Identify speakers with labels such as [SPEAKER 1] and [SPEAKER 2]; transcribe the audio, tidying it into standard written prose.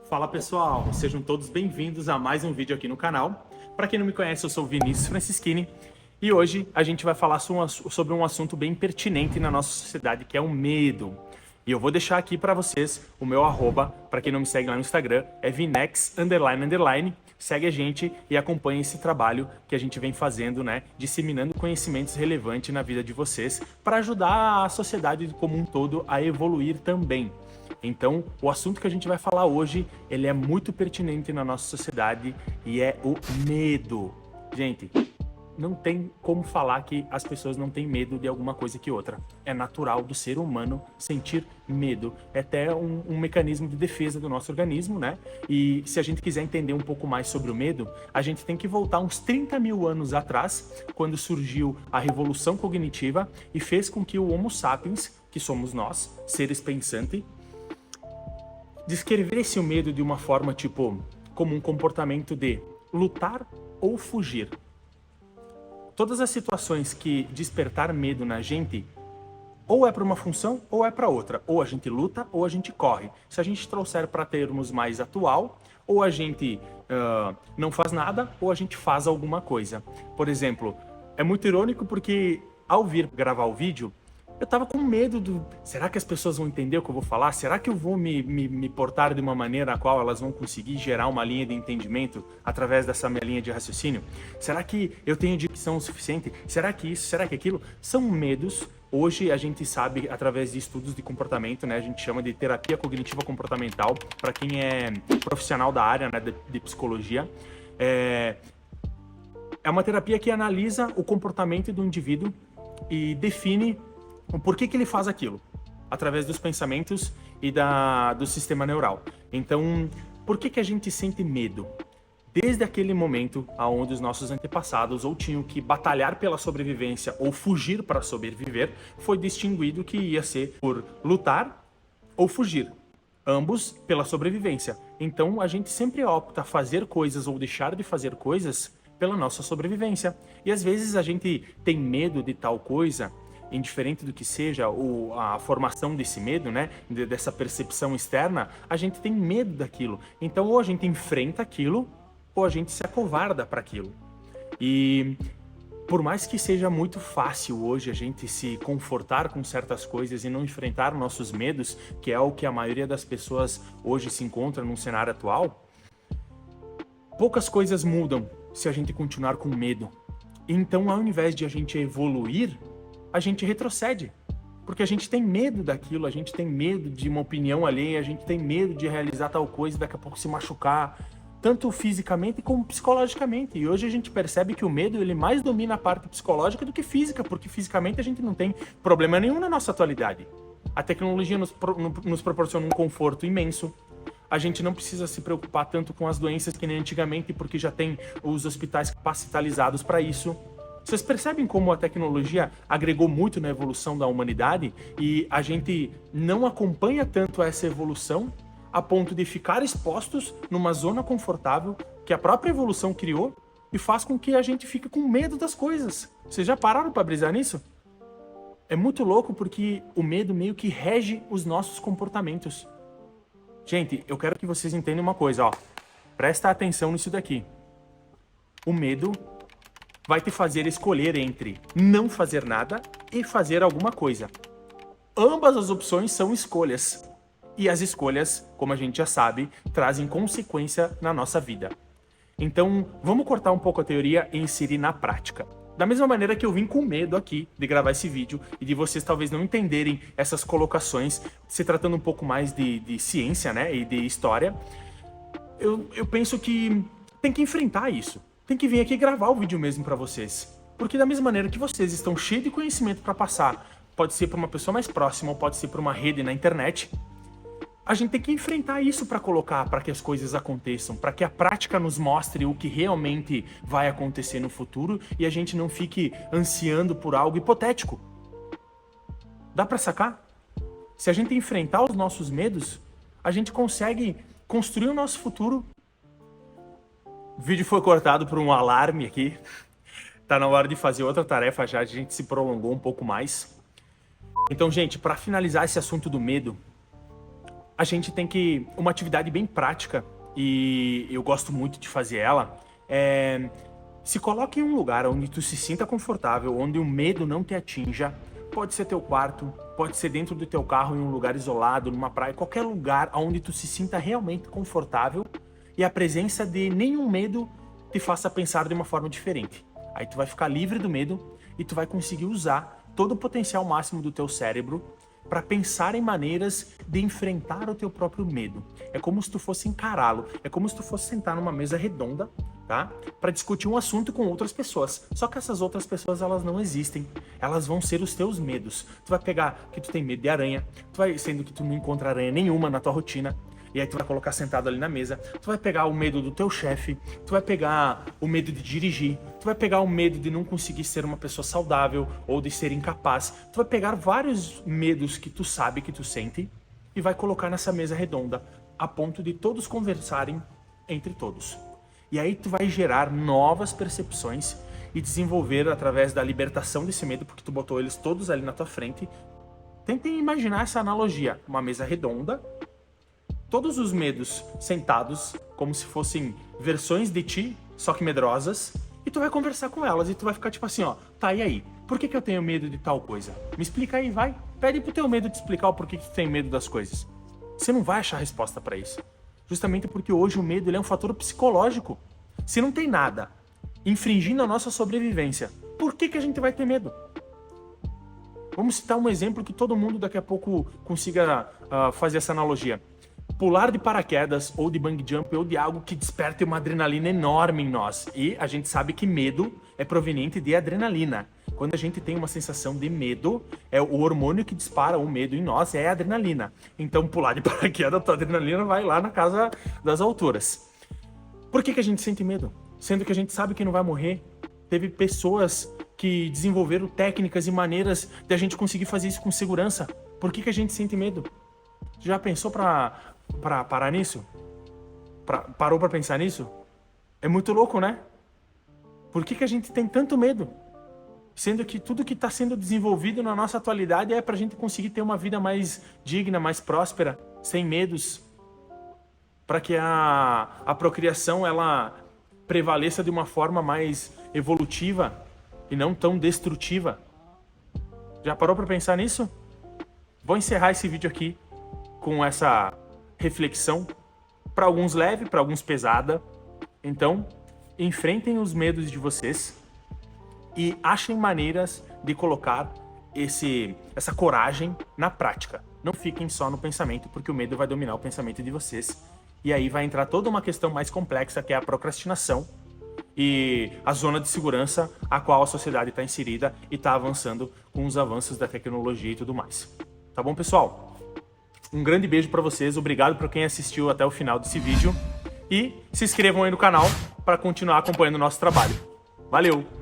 [SPEAKER 1] Fala pessoal, sejam todos bem-vindos a mais um vídeo aqui no canal. Para quem não me conhece, eu sou o Vinícius Francischini e hoje a gente vai falar sobre um assunto bem pertinente na nossa sociedade, que é o medo. E eu vou deixar aqui para vocês o meu arroba, para quem não me segue lá no Instagram, é vinex__. Segue a gente e acompanhe esse trabalho que a gente vem fazendo, né? Disseminando conhecimentos relevantes na vida de vocês para ajudar a sociedade como um todo a evoluir também. Então, o assunto que a gente vai falar hoje, ele é muito pertinente na nossa sociedade e é o medo. Gente, não tem como falar que as pessoas não têm medo de alguma coisa que outra. É natural do ser humano sentir medo. É até um mecanismo de defesa do nosso organismo, né? E se a gente quiser entender um pouco mais sobre o medo, a gente tem que voltar uns 30 mil anos atrás, quando surgiu a Revolução Cognitiva e fez com que o Homo sapiens, que somos nós, seres pensantes, descrevesse o medo de uma forma tipo como um comportamento de lutar ou fugir. Todas as situações que despertar medo na gente, ou é para uma função ou é para outra. Ou a gente luta ou a gente corre. Se a gente trouxer para termos mais atual, ou a gente não faz nada ou a gente faz alguma coisa. Por exemplo, é muito irônico porque ao vir gravar o vídeo, eu tava com medo do... Será que as pessoas vão entender o que eu vou falar? Será que eu vou me portar de uma maneira a qual elas vão conseguir gerar uma linha de entendimento através dessa minha linha de raciocínio? Será que eu tenho dicção o suficiente? Será que isso? Será que aquilo? São medos. Hoje a gente sabe, através de estudos de comportamento, né? A gente chama de terapia cognitiva comportamental, para quem é profissional da área, né, de psicologia. É uma terapia que analisa o comportamento do indivíduo e define o porquê que ele faz aquilo, através dos pensamentos e do sistema neural. Então, por que a gente sente medo? Desde aquele momento onde os nossos antepassados ou tinham que batalhar pela sobrevivência ou fugir para sobreviver, foi distinguido que ia ser por lutar ou fugir, ambos pela sobrevivência. Então, a gente sempre opta fazer coisas ou deixar de fazer coisas pela nossa sobrevivência. E às vezes a gente tem medo de tal coisa, indiferente do que seja a formação desse medo, né, dessa percepção externa, a gente tem medo daquilo. Então, ou a gente enfrenta aquilo, ou a gente se acovarda para aquilo. E por mais que seja muito fácil hoje a gente se confortar com certas coisas e não enfrentar nossos medos, que é o que a maioria das pessoas hoje se encontra num cenário atual, poucas coisas mudam se a gente continuar com medo. Então, ao invés de a gente evoluir, a gente retrocede, porque a gente tem medo daquilo, a gente tem medo de uma opinião alheia, a gente tem medo de realizar tal coisa e daqui a pouco se machucar, tanto fisicamente como psicologicamente. E hoje a gente percebe que o medo, ele mais domina a parte psicológica do que física, porque fisicamente a gente não tem problema nenhum na nossa atualidade. A tecnologia nos proporciona um conforto imenso. A gente não precisa se preocupar tanto com as doenças que nem antigamente, porque já tem os hospitais capacitalizados para isso. Vocês percebem como a tecnologia agregou muito na evolução da humanidade e a gente não acompanha tanto essa evolução a ponto de ficar expostos numa zona confortável que a própria evolução criou e faz com que a gente fique com medo das coisas. Vocês já pararam para brisar nisso? É muito louco porque o medo meio que rege os nossos comportamentos. Gente, eu quero que vocês entendam uma coisa, ó. Presta atenção nisso daqui. O medo vai te fazer escolher entre não fazer nada e fazer alguma coisa. Ambas as opções são escolhas. E as escolhas, como a gente já sabe, trazem consequência na nossa vida. Então, vamos cortar um pouco a teoria e inserir na prática. Da mesma maneira que eu vim com medo aqui de gravar esse vídeo e de vocês talvez não entenderem essas colocações, se tratando um pouco mais de ciência, né, e de história, eu penso que tem que enfrentar isso. Tem que vir aqui gravar o vídeo mesmo para vocês. Porque da mesma maneira que vocês estão cheios de conhecimento para passar, pode ser para uma pessoa mais próxima ou pode ser para uma rede na internet, a gente tem que enfrentar isso para colocar, para que as coisas aconteçam, para que a prática nos mostre o que realmente vai acontecer no futuro e a gente não fique ansiando por algo hipotético. Dá para sacar? Se a gente enfrentar os nossos medos, a gente consegue construir o nosso futuro. O vídeo foi cortado por um alarme aqui. Tá na hora de fazer outra tarefa já, a gente se prolongou um pouco mais. Então, gente, para finalizar esse assunto do medo, a gente tem que... Uma atividade bem prática, e eu gosto muito de fazer ela, se coloque em um lugar onde tu se sinta confortável, onde o medo não te atinja. Pode ser teu quarto, pode ser dentro do teu carro, em um lugar isolado, numa praia, qualquer lugar onde tu se sinta realmente confortável e a presença de nenhum medo te faça pensar de uma forma diferente. Aí tu vai ficar livre do medo e tu vai conseguir usar todo o potencial máximo do teu cérebro para pensar em maneiras de enfrentar o teu próprio medo. É como se tu fosse encará-lo, é como se tu fosse sentar numa mesa redonda, tá? Para discutir um assunto com outras pessoas. Só que essas outras pessoas, elas não existem. Elas vão ser os teus medos. Tu vai pegar que tu tem medo de aranha, sendo que tu não encontra aranha nenhuma na tua rotina. E aí tu vai colocar sentado ali na mesa, tu vai pegar o medo do teu chefe, tu vai pegar o medo de dirigir, tu vai pegar o medo de não conseguir ser uma pessoa saudável ou de ser incapaz. Tu vai pegar vários medos que tu sabe que tu sente e vai colocar nessa mesa redonda, a ponto de todos conversarem entre todos. E aí tu vai gerar novas percepções e desenvolver através da libertação desse medo, porque tu botou eles todos ali na tua frente. Tentem imaginar essa analogia, uma mesa redonda, todos os medos sentados, como se fossem versões de ti, só que medrosas, e tu vai conversar com elas, e tu vai ficar tipo assim, ó, tá, e aí? Por que eu tenho medo de tal coisa? Me explica aí, vai. Pede pro teu medo te explicar o porquê que tu tem medo das coisas. Você não vai achar resposta pra isso. Justamente porque hoje o medo ele é um fator psicológico. Se não tem nada infringindo a nossa sobrevivência, por que a gente vai ter medo? Vamos citar um exemplo que todo mundo daqui a pouco consiga fazer essa analogia. Pular de paraquedas, ou de bungee jump, ou de algo que desperte uma adrenalina enorme em nós. E a gente sabe que medo é proveniente de adrenalina. Quando a gente tem uma sensação de medo, é o hormônio que dispara o medo em nós, é a adrenalina. Então pular de paraquedas, a adrenalina vai lá na casa das alturas. Por que a gente sente medo? Sendo que a gente sabe que não vai morrer. Teve pessoas que desenvolveram técnicas e maneiras de a gente conseguir fazer isso com segurança. Por que a gente sente medo? Já pensou pra parar nisso? Parou pra pensar nisso? É muito louco, né? Por que a gente tem tanto medo? Sendo que tudo que está sendo desenvolvido na nossa atualidade é pra gente conseguir ter uma vida mais digna, mais próspera, sem medos. Para que a procriação ela prevaleça de uma forma mais evolutiva e não tão destrutiva. Já parou pra pensar nisso? Vou encerrar esse vídeo aqui com essa reflexão, para alguns leve, para alguns pesada. Então, enfrentem os medos de vocês e achem maneiras de colocar essa coragem na prática. Não fiquem só no pensamento, porque o medo vai dominar o pensamento de vocês. E aí vai entrar toda uma questão mais complexa, que é a procrastinação e a zona de segurança a qual a sociedade está inserida e está avançando com os avanços da tecnologia e tudo mais. Tá bom, pessoal? Um grande beijo para vocês, obrigado para quem assistiu até o final desse vídeo e se inscrevam aí no canal para continuar acompanhando o nosso trabalho. Valeu!